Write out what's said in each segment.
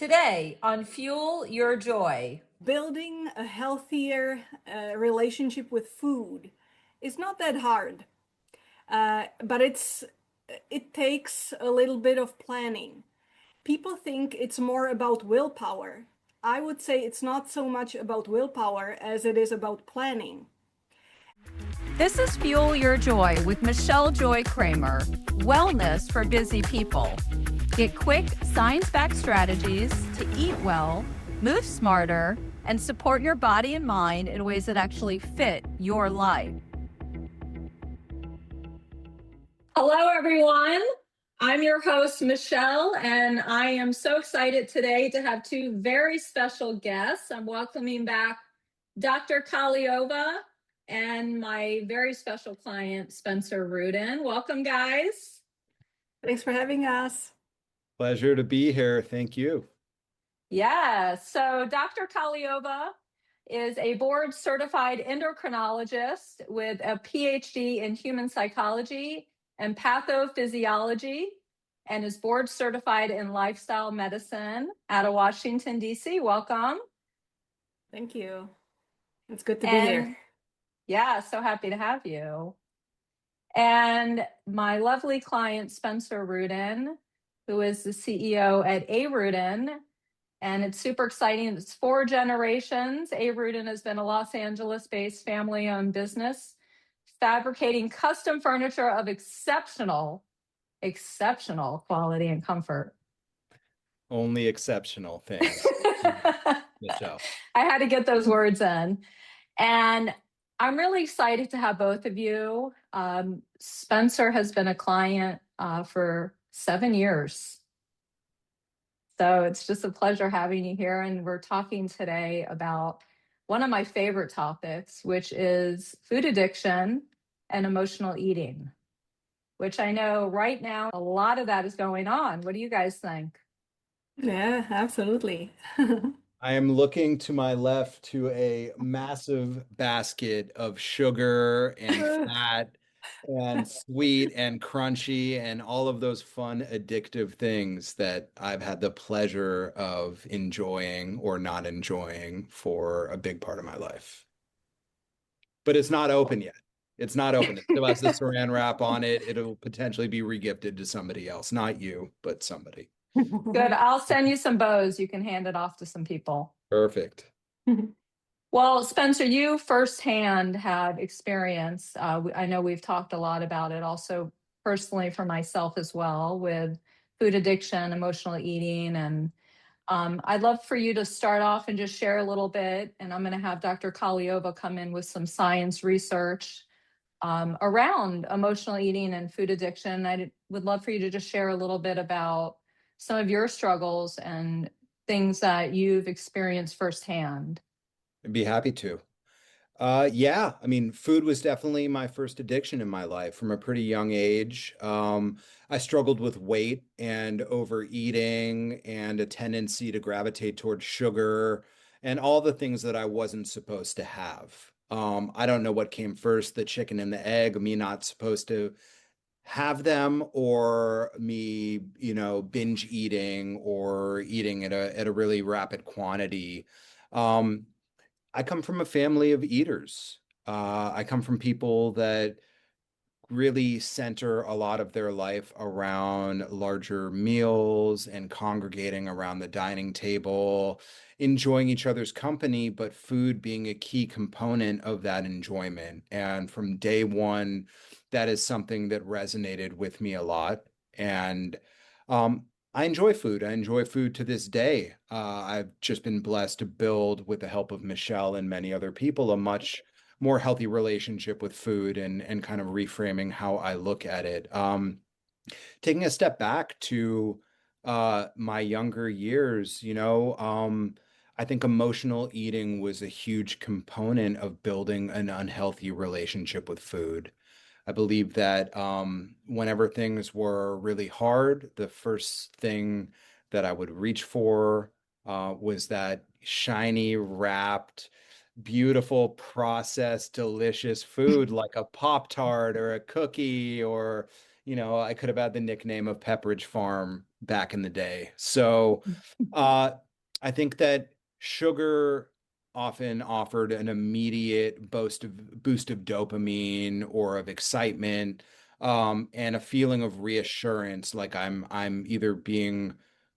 Today on Fuel Your Joy. Building a healthier relationship with food is not that hard, but it takes a little bit of planning. People think it's more about willpower. I would say it's not so much about willpower as it is about planning. This is Fuel Your Joy with Michelle Joy Kramer, wellness for busy people. Get quick, science-backed strategies to eat well, move smarter, and support your body and mind in ways that actually fit your life. Hello, everyone. I'm your host, Michelle, and I am so excited today to have two very special guests. I'm welcoming back Dr. Kahleova and my very special client, Spencer Rudin. Welcome, guys. Thanks for having us. Pleasure to be here. Thank you. Yeah, so Dr. Kahleova is a board-certified endocrinologist with a PhD in human psychology and pathophysiology, and is board-certified in lifestyle medicine out of Washington, D.C. Welcome. Thank you. It's good to be here. Yeah, so happy to have you. And my lovely client, Spencer Rudin, who is the CEO at A. Rudin, and it's super exciting. It's 4 generations. A. Rudin has been a Los Angeles-based family-owned business, fabricating custom furniture of exceptional quality and comfort. Only exceptional things. Michelle. I had to get those words in. And I'm really excited to have both of you. Spencer has been a client for 7 years. So it's just a pleasure having you here. And we're talking today about one of my favorite topics, which is food addiction and emotional eating, which I know right now a lot of that is going on. What do you guys think? Yeah, absolutely. I am looking to my left to a massive basket of sugar and fat and sweet and crunchy and all of those fun addictive things that I've had the pleasure of enjoying or not enjoying for a big part of my life. But it's not open yet. It's not open. It still has the saran wrap on it. It'll potentially be regifted to somebody else. Not you, but somebody. Good. I'll send you some bows. You can hand it off to some people. Perfect. Well, Spencer, you firsthand have experience. I know we've talked a lot about it also personally for myself as well with food addiction, emotional eating. And I'd love for you to start off and just share a little bit. And I'm going to have Dr. Kahleova come in with some science research around emotional eating and food addiction. I would love for you to just share a little bit about some of your struggles and things that you've experienced firsthand. I'd be happy to. Yeah, I mean, food was definitely my first addiction in my life from a pretty young age. I struggled with weight and overeating and a tendency to gravitate towards sugar and all the things that I wasn't supposed to have. I don't know what came first, the chicken and the egg, me not supposed to have them, or me, binge eating or eating at a really rapid quantity. Um, I come from a family of eaters. I come from people that really center a lot of their life around larger meals and congregating around the dining table, enjoying each other's company, but food being a key component of that enjoyment. And from day one, that is something that resonated with me a lot. And I enjoy food. I enjoy food to this day. I've just been blessed to build, with the help of Michelle and many other people, a much more healthy relationship with food and kind of reframing how I look at it. Taking a step back to my younger years, I think emotional eating was a huge component of building an unhealthy relationship with food. I believe that whenever things were really hard, the first thing that I would reach for was that shiny, wrapped, beautiful, processed, delicious food like a Pop-Tart or a cookie or, I could have had the nickname of Pepperidge Farm back in the day. So uh, I think that sugar often offered an immediate boost of dopamine or of excitement, and a feeling of reassurance, like I'm either being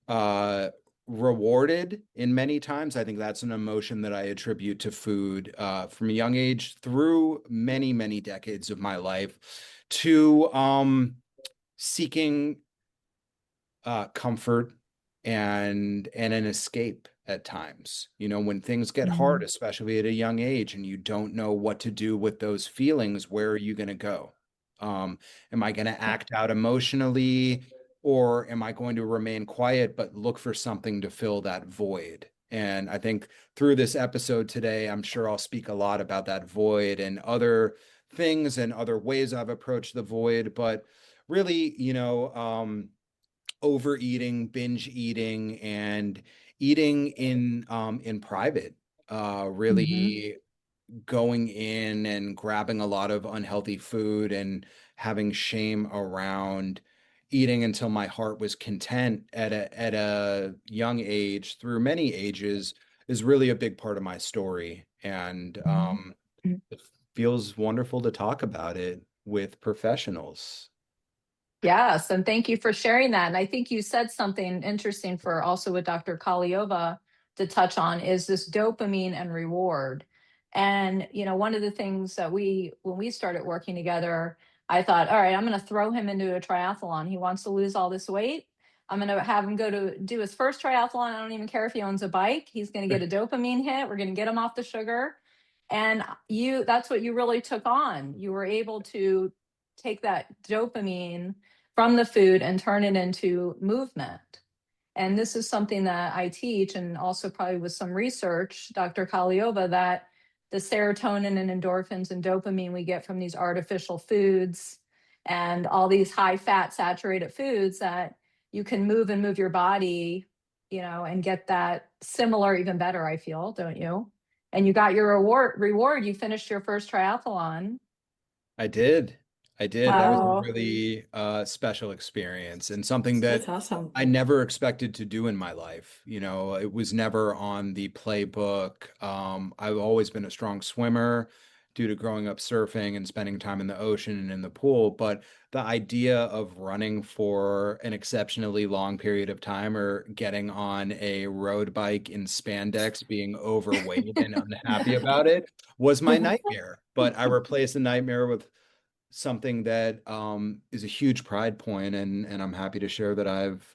uh, rewarded in many times. I think that's an emotion that I attribute to food from a young age through many, many decades of my life to seeking comfort and an escape at times. When things get hard, Mhm. especially at a young age, and you don't know what to do with those feelings, where are you going to go? Am I going to act out emotionally, or am I going to remain quiet but look for something to fill that void? And I think through this episode today, I'm sure I'll speak a lot about that void and other things and other ways I've approached the void. But really, overeating, binge eating, and eating in private, Mhm. really going in and grabbing a lot of unhealthy food and having shame around eating until my heart was content at a young age through many ages is really a big part of my story. And Mhm. it feels wonderful to talk about it with professionals. Yes, and thank you for sharing that. And I think you said something interesting for also with Dr. Kahleova to touch on is this dopamine and reward. And one of the things that when we started working together, I thought, all right, I'm going to throw him into a triathlon. He wants to lose all this weight. I'm going to have him go to do his first triathlon. I don't even care if he owns a bike. He's going to get a dopamine hit. We're going to get him off the sugar. And that's what you really took on. You were able to take that dopamine from the food and turn it into movement. And this is something that I teach, and also probably with some research, Dr. Kahleova, that the serotonin and endorphins and dopamine we get from these artificial foods and all these high fat saturated foods, that you can move your body, and get that similar, even better, I feel, don't you? And you got your reward. You finished your first triathlon. I did. I did. That was a So really special experience and something That's that awesome. I never expected to do in my life. It was never on the playbook. I've always been a strong swimmer due to growing up surfing and spending time in the ocean and in the pool. But the idea of running for an exceptionally long period of time or getting on a road bike in spandex, being overweight and unhappy about it was my nightmare. But I replaced the nightmare with something that is a huge pride point, and I'm happy to share that I've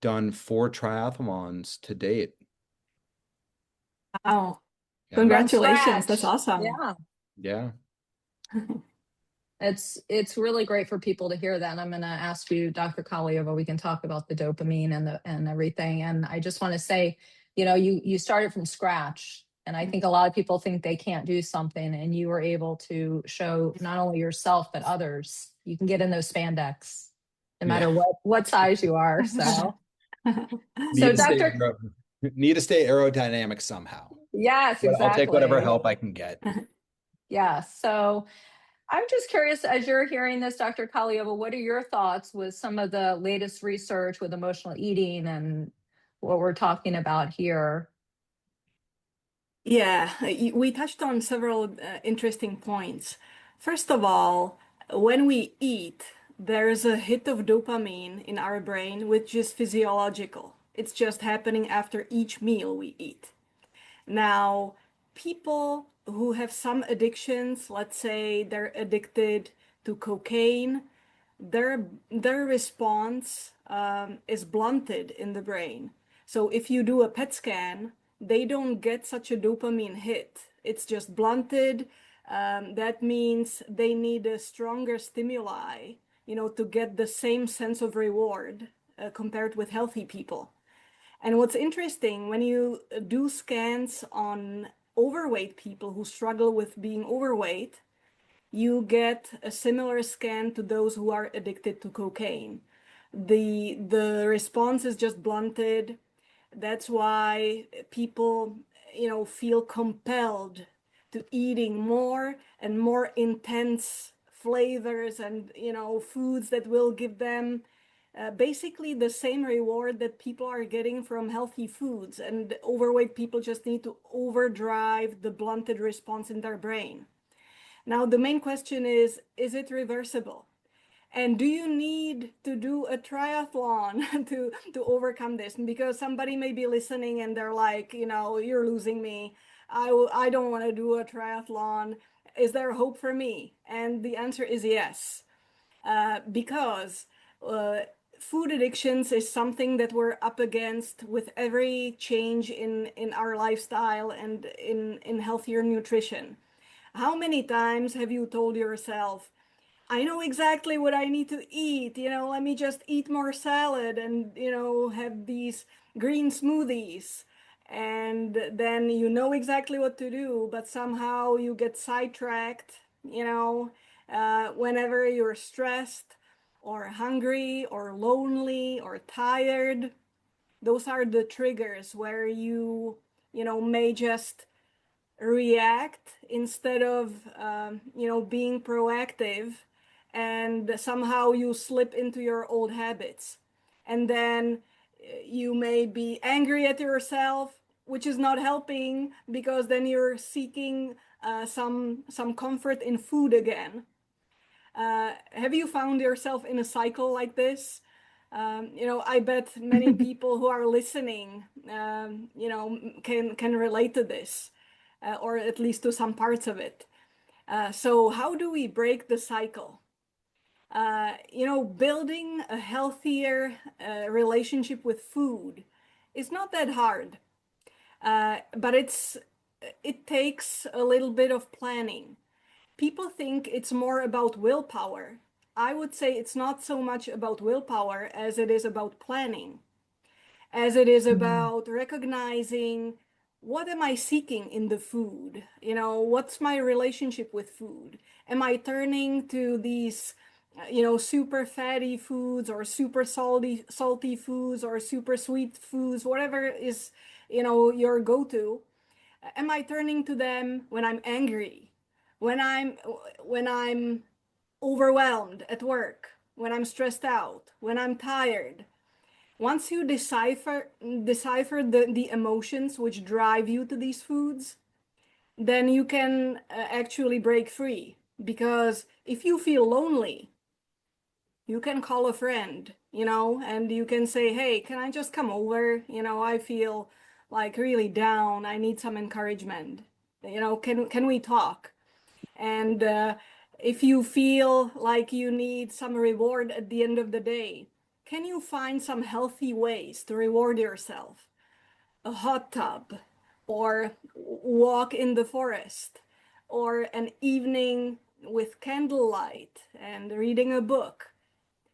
done 4 triathlons to date. Wow. Yeah, from Congratulations. That's scratch. awesome. Yeah. yeah, It's really great for people to hear that. And I'm going to ask you, Dr. Kahleova, we can talk about the dopamine and everything. And I just want to say, you started from scratch. And I think a lot of people think they can't do something, and you were able to show not only yourself but others you can get in those spandex, no yeah. matter what size you are. Need So to stay Dr. need to stay aerodynamic somehow. Yes, But I'll take whatever exactly. help I can get. Yeah. So I'm just curious, as you're hearing this, Dr. Kahleova, what are your thoughts with some of the latest research with emotional eating and what we're talking about here? Yeah, we touched on several interesting points. First of all, when we eat, there's a hit of dopamine in our brain, which is physiological. It's just happening after each meal we eat. Now, people who have some addictions, let's say they're addicted to cocaine, their response is blunted in the brain. So if you do a PET scan, they don't get such a dopamine hit. It's just blunted. That means they need a stronger stimuli, to get the same sense of reward compared with healthy people. And what's interesting, when you do scans on overweight people who struggle with being overweight, you get a similar scan to those who are addicted to cocaine. The response is just blunted. That's why people, feel compelled to eating more and more intense flavors and, foods that will give them basically the same reward that people are getting from healthy foods. And overweight people just need to overdrive the blunted response in their brain. Now, the main question is it reversible? And do you need to do a triathlon to overcome this? Because somebody may be listening and they're like, you're losing me. I don't want to do a triathlon. Is there hope for me? And the answer is yes, because food addictions is something that we're up against with every change in our lifestyle and in healthier nutrition. How many times have you told yourself, I know exactly what I need to eat, let me just eat more salad and, have these green smoothies. And then you know exactly what to do, but somehow you get sidetracked, whenever you're stressed or hungry or lonely or tired. Those are the triggers where you may just react instead of being proactive, and somehow you slip into your old habits, and then you may be angry at yourself, which is not helping, because then you're seeking some comfort in food again. Have you found yourself in a cycle like this? I bet many people who are listening, can relate to this, or at least to some parts of it. So how do we break the cycle? Building a healthier relationship with food is not that hard, but it takes a little bit of planning. People think it's more about willpower. I would say it's not so much about willpower as it is about planning, as it is about recognizing, what am I seeking in the food? What's my relationship with food? Am I turning to these, super fatty foods, or super salty foods, or super sweet foods, whatever is, your go-to? Am I turning to them when I'm angry, when I'm overwhelmed at work, when I'm stressed out, when I'm tired? Once you decipher the emotions which drive you to these foods, then you can actually break free. Because if you feel lonely, you can call a friend, and you can say, hey, can I just come over? I feel like really down. I need some encouragement. Can we talk? And if you feel like you need some reward at the end of the day, can you find some healthy ways to reward yourself? A hot tub, or walk in the forest, or an evening with candlelight and reading a book.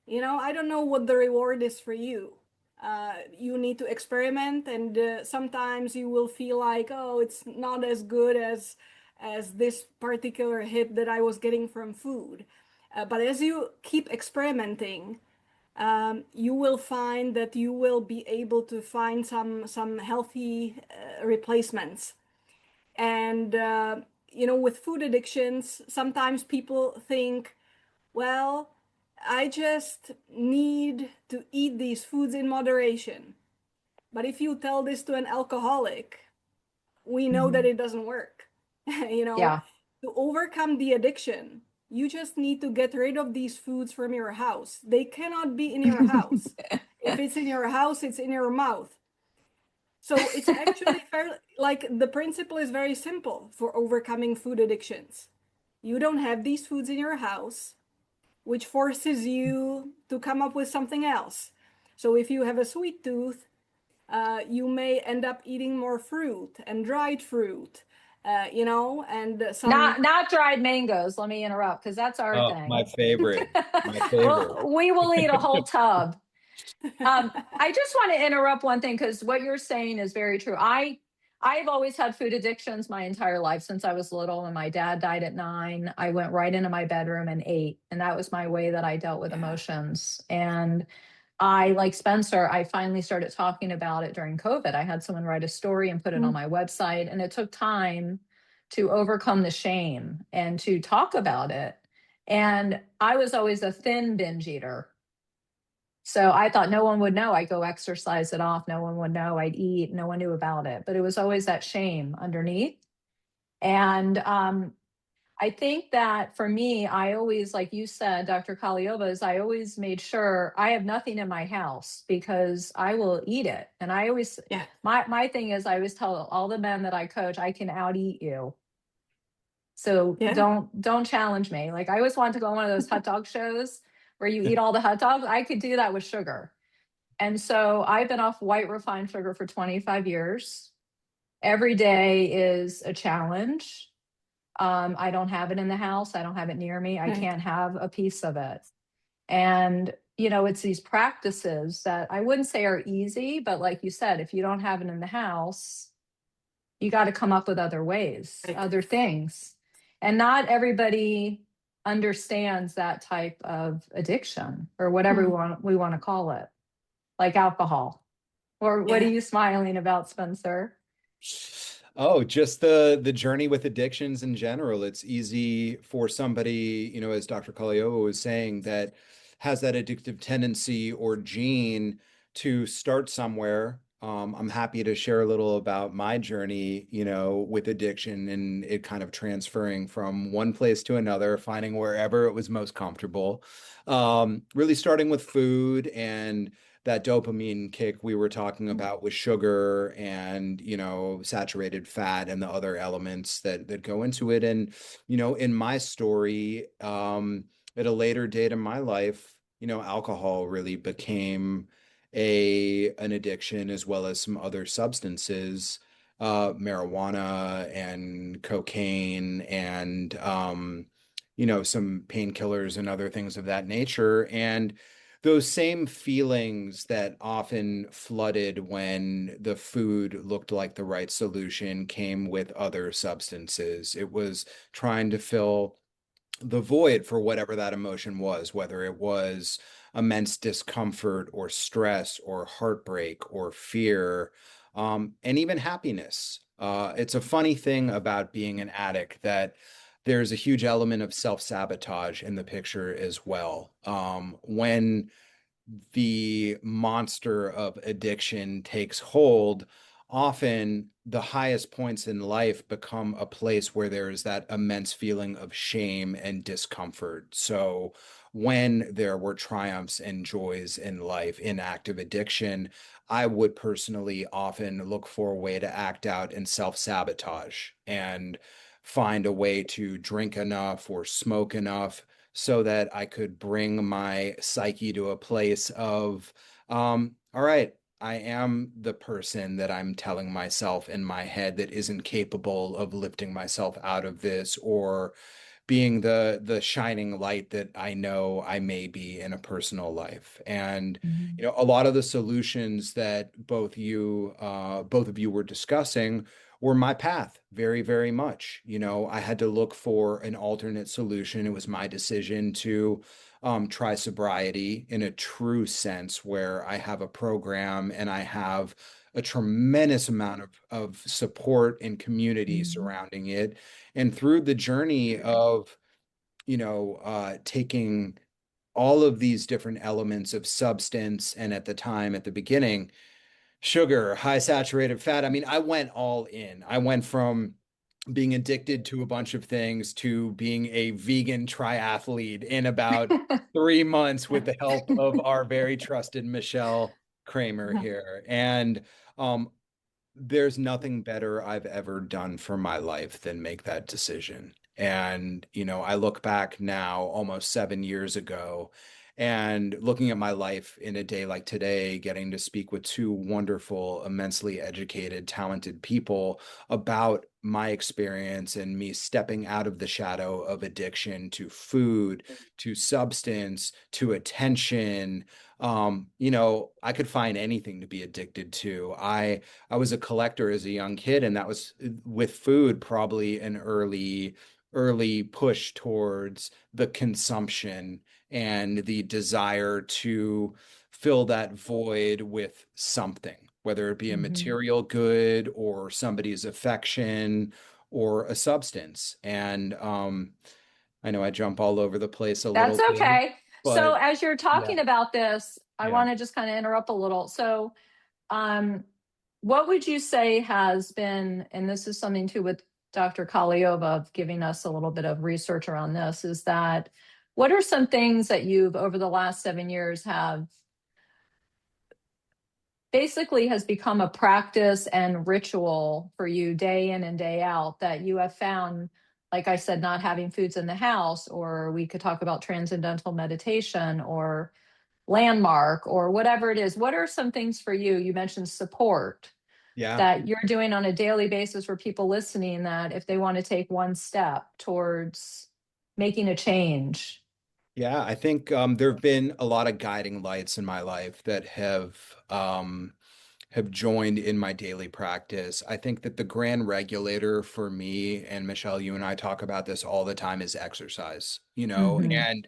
I don't know what the reward is for you. You need to experiment, and sometimes you will feel like, oh, it's not as good as this particular hit that I was getting from food. But as you keep experimenting, you will find that you will be able to find some healthy replacements. And with food addictions, sometimes people think, well, I just need to eat these foods in moderation. But if you tell this to an alcoholic, we know that it doesn't work. Yeah. To overcome the addiction, you just need to get rid of these foods from your house. They cannot be in your house. If it's in your house, it's in your mouth. So it's actually like the principle is very simple for overcoming food addictions. You don't have these foods in your house, which forces you to come up with something else. So if you have a sweet tooth, you may end up eating more fruit and dried fruit, and some. Not dried mangoes. Let me interrupt, because that's our Oh, my thing. favorite. My favorite. Well, we will eat a whole tub. I just want to interrupt one thing, because what you're saying is very true. I've always had food addictions my entire life since I was little, and my dad died at 9. I went right into my bedroom and ate, and that was my way that I dealt with emotions. And like Spencer, I finally started talking about it during COVID. I had someone write a story and put it on my website, and it took time to overcome the shame and to talk about it. And I was always a thin binge eater. So I thought no one would know. I'd go exercise it off. No one would know I'd eat. No one knew about it. But it was always that shame underneath. And I think that for me, I always, like you said, Dr. Kahleova, is I always made sure I have nothing in my house because I will eat it. And I always, Yeah. my thing is, I always tell all the men that I coach, I can out eat you. So Yeah. don't challenge me. Like I always wanted to go on one of those hot dog shows where you eat all the hot dogs. I could do that with sugar. And so I've been off white refined sugar for 25 years. Every day is a challenge. I don't have it in the house. I don't have it near me. I Right. can't have a piece of it. And, it's these practices that I wouldn't say are easy, but like you said, if you don't have it in the house, you got to come up with other ways, Right. other things. And not everybody understands that type of addiction or whatever Mm. we want to call it, like alcohol. Or what are Yeah. you smiling about, Spencer? Oh, just the journey with addictions in general. It's easy for somebody, as Dr. Kaliowa was saying, that has that addictive tendency or gene to start somewhere. I'm happy to share a little about my journey, with addiction and it kind of transferring from one place to another, finding wherever it was most comfortable. Really starting with food and that dopamine kick we were talking about with sugar and saturated fat and the other elements that go into it. And in my story, at a later date in my life, alcohol really became a an addiction, as well as some other substances, marijuana and cocaine and some painkillers and other things of that nature. And those same feelings that often flooded when the food looked like the right solution came with other substances. It was trying to fill the void for whatever that emotion was, whether it was immense discomfort or stress or heartbreak or fear, and even happiness. It's a funny thing about being an addict that there's a huge element of self-sabotage in the picture as well. When the monster of addiction takes hold, often the highest points in life become a place where there is that immense feeling of shame and discomfort. So when there were triumphs and joys in life in active addiction, I would personally often look for a way to act out and self-sabotage and find a way to drink enough or smoke enough so that I could bring my psyche to a place of, all right, I am the person that I'm telling myself in my head that isn't capable of lifting myself out of this, or being the shining light that I know I may be in a personal life. And Mhm. a lot of the solutions that both of you were discussing were my path very, very much. I had to look for an alternate solution. It was my decision to try sobriety in a true sense, where I have a program and I have a tremendous amount of support and community Mhm. surrounding it. And through the journey of, taking all of these different elements of substance, and at the time, at the beginning, sugar, high saturated fat. I mean, I went all in. I went from being addicted to a bunch of things to being a vegan triathlete in about 3 months with the help of our very trusted Michelle Kramer here. And um, there's nothing better I've ever done for my life than make that decision. And, I look back now almost 7 years ago and looking at my life in a day like today, getting to speak with two wonderful, immensely educated, talented people about my experience and me stepping out of the shadow of addiction to food, to substance, to attention. I could find anything to be addicted to. I was a collector as a young kid, and that was with food probably an early push towards the consumption and the desire to fill that void with something, whether it be a Mhm. material good or somebody's affection or a substance. And I know I jump all over the place a That's little bit, okay. So but as you're yeah, talking about this, I yeah. want to just kind of interrupt a little. So, um, what would you say has been, and this is something too with Dr. Kahleova giving us a little bit of research around this, is that what are some things that you've over the last 7 years have basically has become a practice and ritual for you day in and day out that you have found, like I said, not having foods in the house, or we could talk about transcendental meditation or landmark or whatever it is. What are some things for you? You mentioned support Yeah. that you're doing on a daily basis for people listening that if they want to take one step towards making a change. Yeah, I think there have been a lot of guiding lights in my life that have joined in my daily practice. I think that the grand regulator for me, and Michelle, you and I talk about this all the time, is exercise, Mm-hmm. and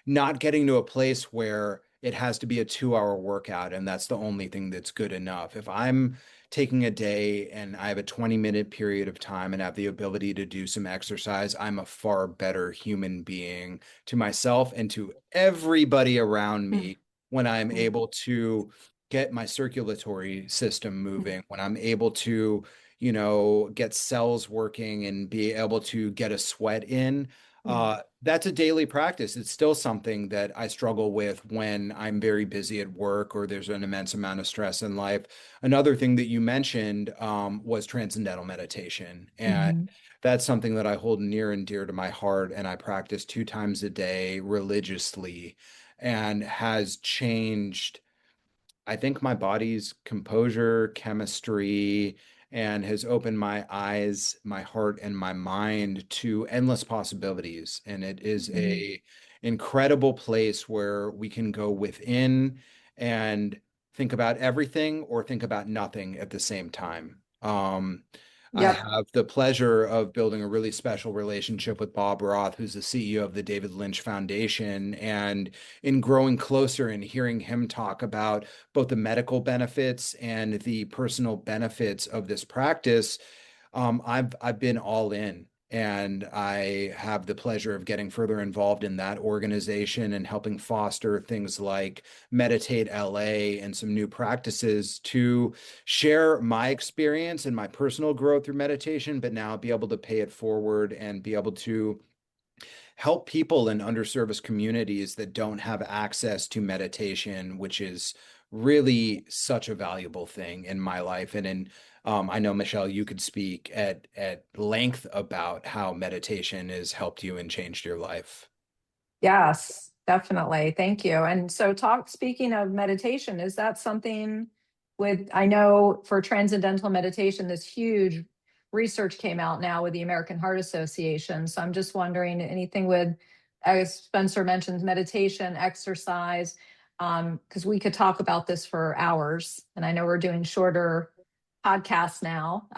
not getting to a place where it has to be a 2 hour workout and that's the only thing that's good enough. If I'm taking a day and I have a 20-minute period of time and have the ability to do some exercise, I'm a far better human being to myself and to everybody around me when I'm able to get my circulatory system moving, when I'm able to, get cells working and be able to get a sweat in. That's a daily practice. It's still something that I struggle with when I'm very busy at work or there's an immense amount of stress in life. Another thing that you mentioned was transcendental meditation. And Mm-hmm. that's something that I hold near and dear to my heart. And I practice 2 times a day religiously and has changed, I think, my body's composure, chemistry, and has opened my eyes, my heart, and my mind to endless possibilities. And it is Mm-hmm. a incredible place where we can go within and think about everything or think about nothing at the same time. I Yep. have the pleasure of building a really special relationship with Bob Roth, who's the CEO of the David Lynch Foundation, and in growing closer and hearing him talk about both the medical benefits and the personal benefits of this practice, I've been all in. And I have the pleasure of getting further involved in that organization and helping foster things like Meditate LA and some new practices to share my experience and my personal growth through meditation, but now be able to pay it forward and be able to help people in underserviced communities that don't have access to meditation, which is really such a valuable thing in my life. And I know, Michelle, you could speak at length about how meditation has helped you and changed your life. Yes, definitely. Thank you. And so speaking of meditation, is that something I know for transcendental meditation, this huge research came out now with the American Heart Association. So I'm just wondering anything with, as Spencer mentioned, meditation, exercise, because we could talk about this for hours. And I know we're doing shorter podcasts now.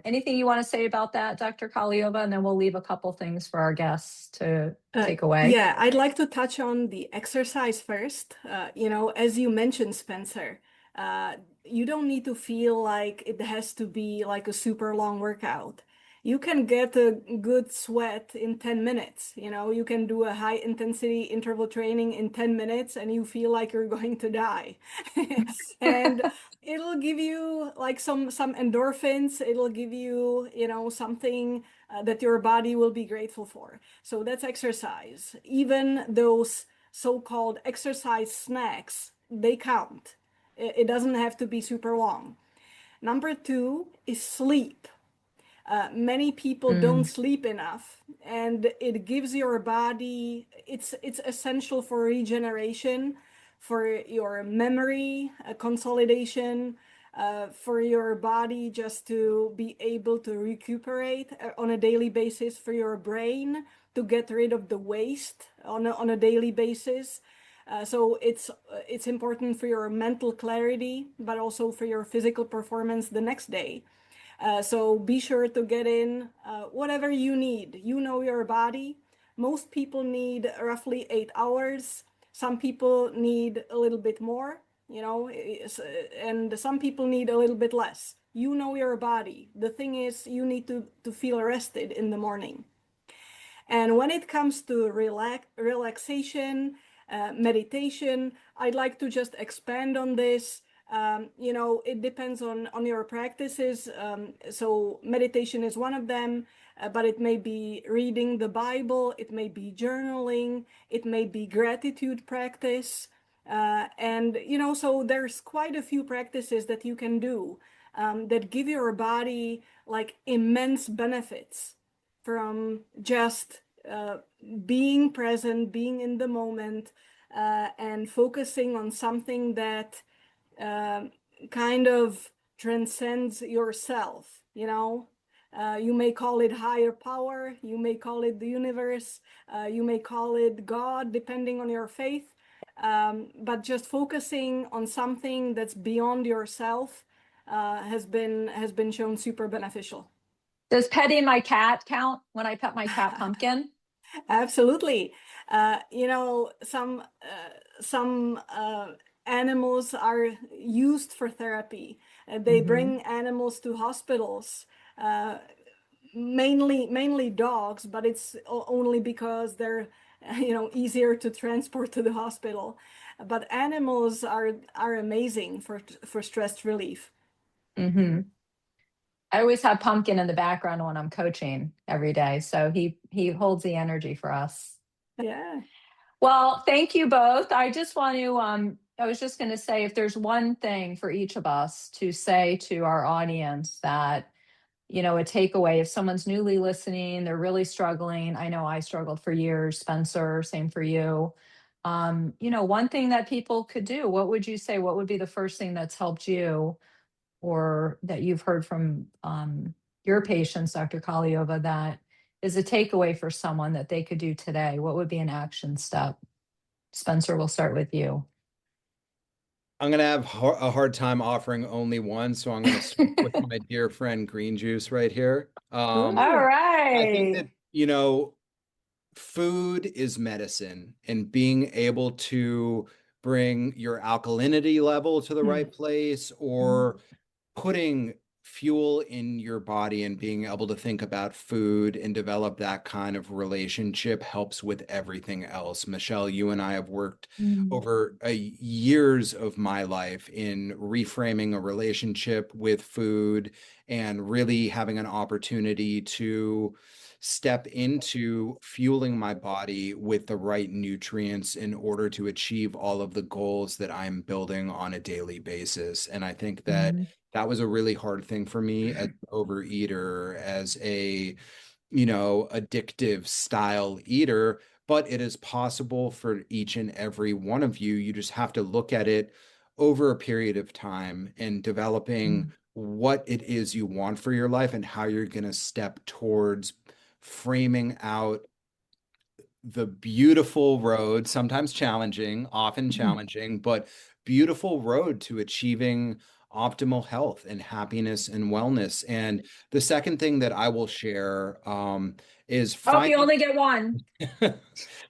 Anything you want to say about that, Dr. Kaliova? And then we'll leave a couple things for our guests to take away. Yeah, I'd like to touch on the exercise first. As you mentioned, Spencer, you don't need to feel like it has to be like a super long workout. You can get a good sweat in 10 minutes. You can do a high intensity interval training in 10 minutes and you feel like you're going to die. And it'll give you like some endorphins. It'll give you, something that your body will be grateful for. So that's exercise. Even those so-called exercise snacks, they count. It doesn't have to be super long. Number two is sleep. Many people don't Mm, sleep enough, and it gives your body, it's essential for regeneration, for your memory consolidation, for your body just to be able to recuperate on a daily basis, for your brain to get rid of the waste on a daily basis. So it's important for your mental clarity, but also for your physical performance the next day. So be sure to get in whatever you need. You know your body. Most people need roughly 8 hours. Some people need a little bit more, and some people need a little bit less. You know your body. The thing is, you need to feel rested in the morning. And when it comes to relaxation, meditation, I'd like to just expand on this. It depends on your practices. So meditation is one of them, but it may be reading the Bible, it may be journaling, it may be gratitude practice. So there's quite a few practices that you can do that give your body like immense benefits from just being present, being in the moment, and focusing on something that uh, kind of transcends yourself, you may call it higher power, you may call it the universe, you may call it God, depending on your faith. But just focusing on something that's beyond yourself has been shown super beneficial. Does petting my cat count when I pet my cat Pumpkin? Absolutely. Some animals are used for therapy. They bring animals to hospitals, uh, mainly dogs, but it's only because they're easier to transport to the hospital. But animals are amazing for stress relief. Mm-hmm. I always have Pumpkin in the background when I'm coaching every day, so he holds the energy for us. Yeah. Well, thank you both. I just want to I was just going to say, if there's one thing for each of us to say to our audience, that a takeaway, if someone's newly listening, they're really struggling. I know I struggled for years, Spencer, same for you. One thing that people could do, what would you say? What would be the first thing that's helped you, or that you've heard from your patients, Dr. Kahleova, that is a takeaway for someone that they could do today? What would be an action step? Spencer, we'll start with you. I'm gonna have a hard time offering only one, so I'm gonna stick with my dear friend Green Juice right here. All Ooh. I think that, right. food is medicine, and being able to bring your alkalinity level to the right place, or putting fuel in your body and being able to think about food and develop that kind of relationship helps with everything else. Michelle, you and I have worked Mm. over years of my life in reframing a relationship with food and really having an opportunity to step into fueling my body with the right nutrients in order to achieve all of the goals that I'm building on a daily basis. And I think that Mm. that was a really hard thing for me as an overeater, as a, addictive style eater. But it is possible for each and every one of you. You just have to look at it over a period of time and developing Mm. what it is you want for your life and how you're going to step towards framing out the beautiful road, sometimes challenging, often Mm. challenging, but beautiful road to achieving optimal health and happiness and wellness. And the second thing that I will share is Hope you finding, only get one.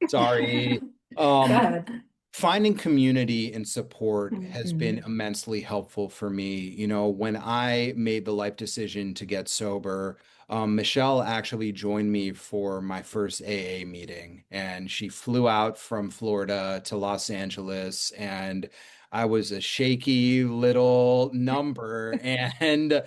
sorry, Go um, ahead. finding community and support has been Mhm. immensely helpful for me. When I made the life decision to get sober, Michelle actually joined me for my first AA meeting, and she flew out from Florida to Los Angeles, and I was a shaky little number, and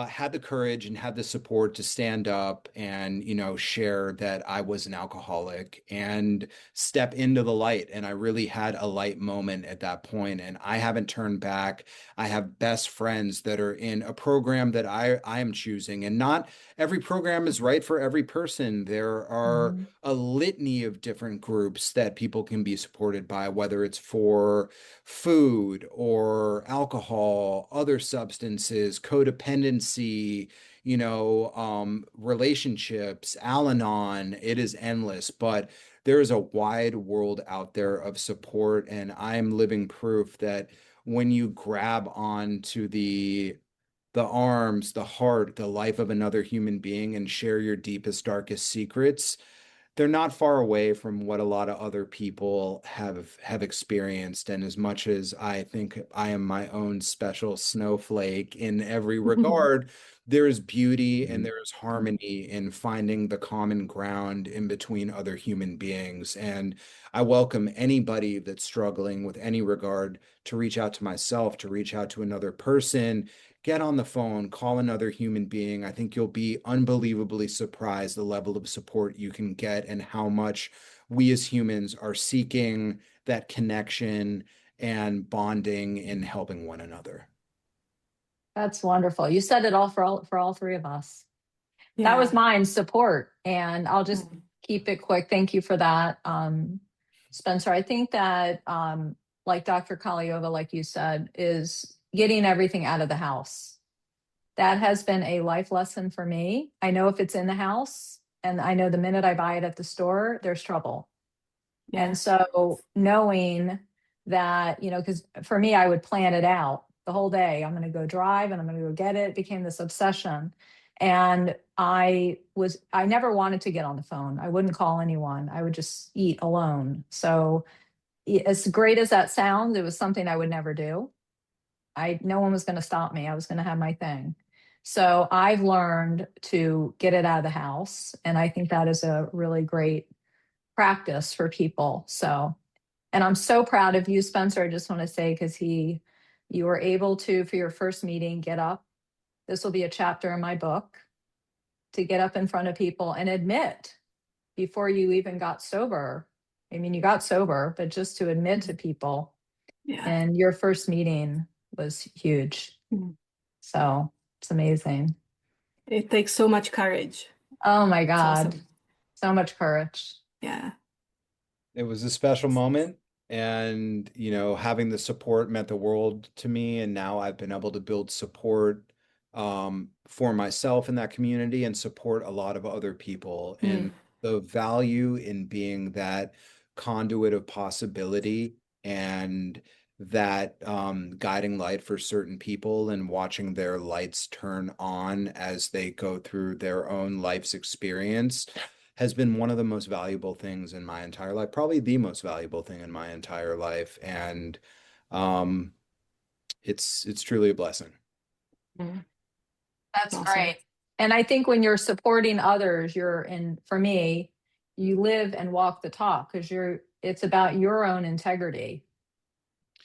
had the courage and had the support to stand up and, share that I was an alcoholic and step into the light. And I really had a light moment at that point, and I haven't turned back. I have best friends that are in a program that I am choosing, and not every program is right for every person. There are Mhm. a litany of different groups that people can be supported by, whether it's for food or alcohol, other substances, codependency, relationships, Al-Anon. It is endless, but there is a wide world out there of support. And I am living proof that when you grab on to the arms, the heart, the life of another human being and share your deepest, darkest secrets, they're not far away from what a lot of other people have experienced. And as much as I think I am my own special snowflake in every regard, there is beauty and there is harmony in finding the common ground in between other human beings. And I welcome anybody that's struggling with any regard to reach out to myself, to reach out to another person, get on the phone, call another human being. I think you'll be unbelievably surprised the level of support you can get and how much we as humans are seeking that connection and bonding and helping one another. That's wonderful. You said it all for all three of us. That was Yeah. mine, support. And I'll just keep it quick. Thank you for that. Spencer, I think that like Dr. Kahleova, like you said, is getting everything out of the house. That has been a life lesson for me. I know if it's in the house, and I know the minute I buy it at the store, there's trouble. Yeah. And so knowing that, because for me, I would plan it out the whole day. I'm going to go drive and I'm going to go get it. It became this obsession. And I never wanted to get on the phone. I wouldn't call anyone. I would just eat alone. So as great as that sounds, it was something I would never do. No one was going to stop me. I was going to have my thing. So I've learned to get it out of the house. And I think that is a really great practice for people. So, and I'm so proud of you, Spencer. I just want to say, because you were able to, for your first meeting, get up. This will be a chapter in my book, to get up in front of people and admit before you even got sober. I mean, you got sober, but just to admit to people. Yeah. And your first meeting was huge. So it's amazing. It takes so much courage. Oh my God. Awesome. So much courage. Yeah. It was a special moment. And, having the support meant the world to me. And now I've been able to build support for myself in that community and support a lot of other people. And the value in being that conduit of possibility and that guiding light for certain people and watching their lights turn on as they go through their own life's experience has been one of the most valuable things in my entire life, probably the most valuable thing in my entire life. And it's truly a blessing. That's Awesome. great. And I think when you're supporting others, for me, you live and walk the talk, because it's about your own integrity,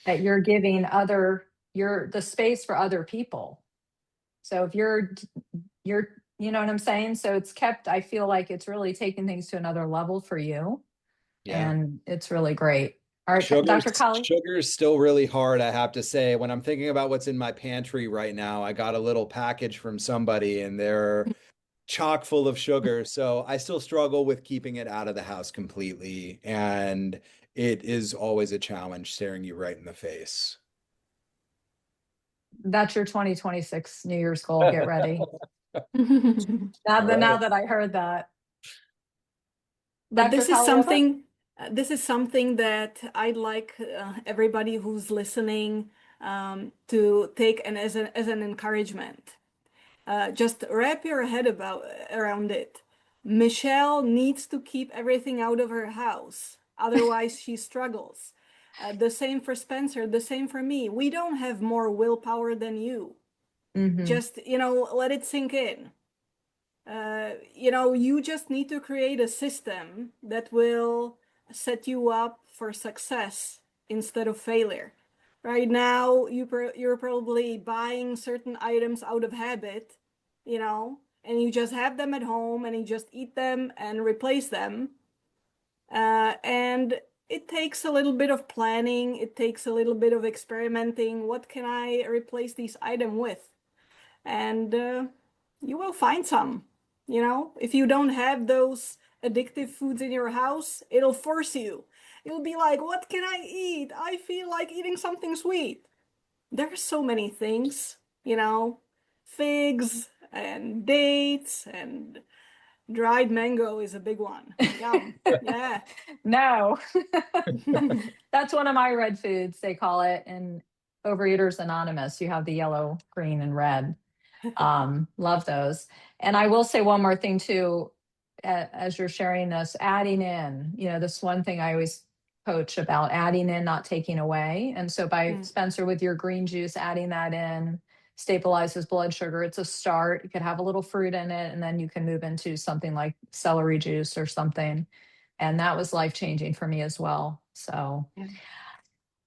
that you're giving the space for other people. So if you're, you know what I'm saying? So I feel like it's really taking things to another level for you. Yeah. And it's really great. All right, Dr. Colley. Sugar is still really hard, I have to say. When I'm thinking about what's in my pantry right now, I got a little package from somebody and they're chock full of sugar. So I still struggle with keeping it out of the house completely. And it is always a challenge staring you right in the face. That's your 2026 New Year's goal. Get ready. Now that I heard that. But Dr. Kahleova? this is something that I'd like everybody who's listening to take as an encouragement. Just wrap your head around it. Michelle needs to keep everything out of her house, otherwise she struggles. The same for Spencer, the same for me. We don't have more willpower than you. Just, let it sink in. You just need to create a system that will set you up for success instead of failure. Right now, you're probably buying certain items out of habit, and you just have them at home and you just eat them and replace them. And it takes a little bit of planning. It takes a little bit of experimenting. What can I replace these items with? And you will find some. If you don't have those addictive foods in your house, it'll force you. You'll be like, what can I eat? I feel like eating something sweet. There's so many things, figs and dates, and dried mango is a big one. Yum. Yeah. No. That's one of my red foods, they call it. In Overeaters Anonymous, you have the yellow, green, and red. Love those. And I will say one more thing too. as you're sharing this, adding in, this one thing I always coach about, adding in, not taking away. And so by Spencer, with your green juice, adding that in stabilizes blood sugar. It's a start. You could have a little fruit in it, and then you can move into something like celery juice or something. And that was life-changing for me as well. So,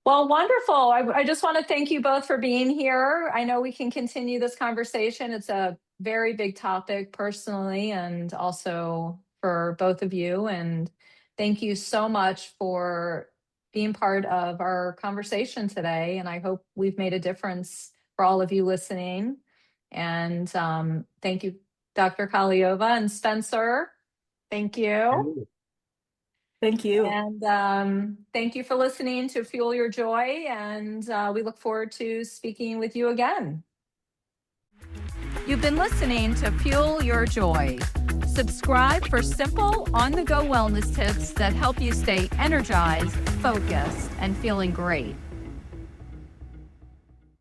well, wonderful. I just want to thank you both for being here. I know we can continue this conversation. It's a very big topic personally and also for both of you. And thank you so much for being part of our conversation today. And I hope we've made a difference for all of you listening. And thank you, Dr. Kahleova and Spencer. Thank you. Thank you. And thank you for listening to Fuel Your Joy. And we look forward to speaking with you again. You've been listening to Fuel Your Joy. Subscribe for simple, on-the-go wellness tips that help you stay energized, focused, and feeling great.